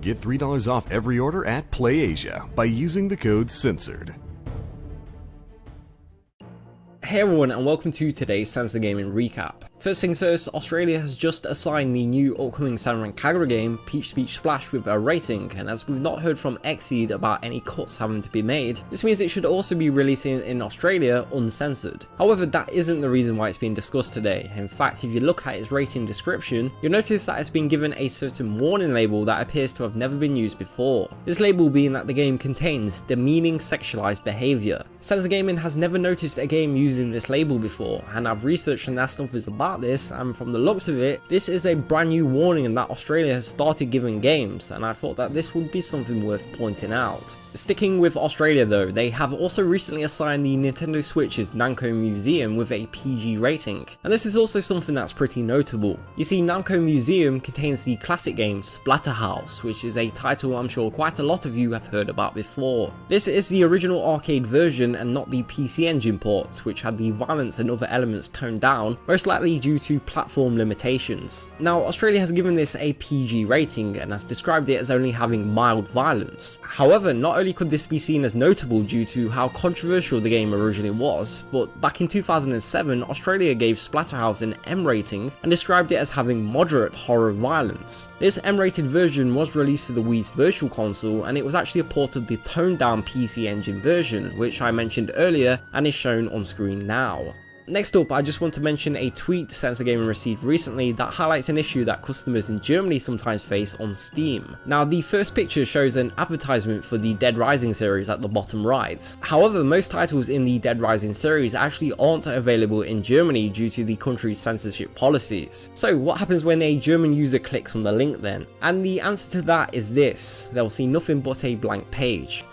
Get $3 off every order at PlayAsia by using the code CENSORED. Hey everyone, and welcome to today's Sensor Gaming Recap. First things first, Australia has just assigned the new upcoming Senran Kagura game, Peach Beach Splash, with a rating, and as we've not heard from Xseed about any cuts having to be made, this means it should also be releasing in Australia uncensored. However, that isn't the reason why it's being discussed today. In fact, if you look at its rating description, you'll notice that it's been given a certain warning label that appears to have never been used before. This label being that the game contains demeaning sexualized behavior. Sensor Gaming has never noticed a game using this label before, and I've researched and asked others about this, and from the looks of it, this is a brand new warning that Australia has started giving games, and I thought that this would be something worth pointing out. Sticking with Australia though, they have also recently assigned the Nintendo Switch's Namco Museum with a PG rating, and this is also something that's pretty notable. You see, Namco Museum contains the classic game Splatterhouse, which is a title I'm sure quite a lot of you have heard about before. This is the original arcade version and not the PC Engine port, which had the violence and other elements toned down, most likely due to platform limitations. Now, Australia has given this a PG rating and has described it as only having mild violence. However, not only could this be seen as notable due to how controversial the game originally was, but back in 2007, Australia gave Splatterhouse an M rating and described it as having moderate horror violence. This M-rated version was released for the Wii's Virtual Console, and it was actually a port of the toned down PC Engine version, which I mentioned earlier and is shown on screen now. Next up, I just want to mention a tweet Sensor Gaming received recently that highlights an issue that customers in Germany sometimes face on Steam. Now, the first picture shows an advertisement for the Dead Rising series at the bottom right. However, most titles in the Dead Rising series actually aren't available in Germany due to the country's censorship policies. So what happens when a German user clicks on the link then? And the answer to that is this: they'll see nothing but a blank page.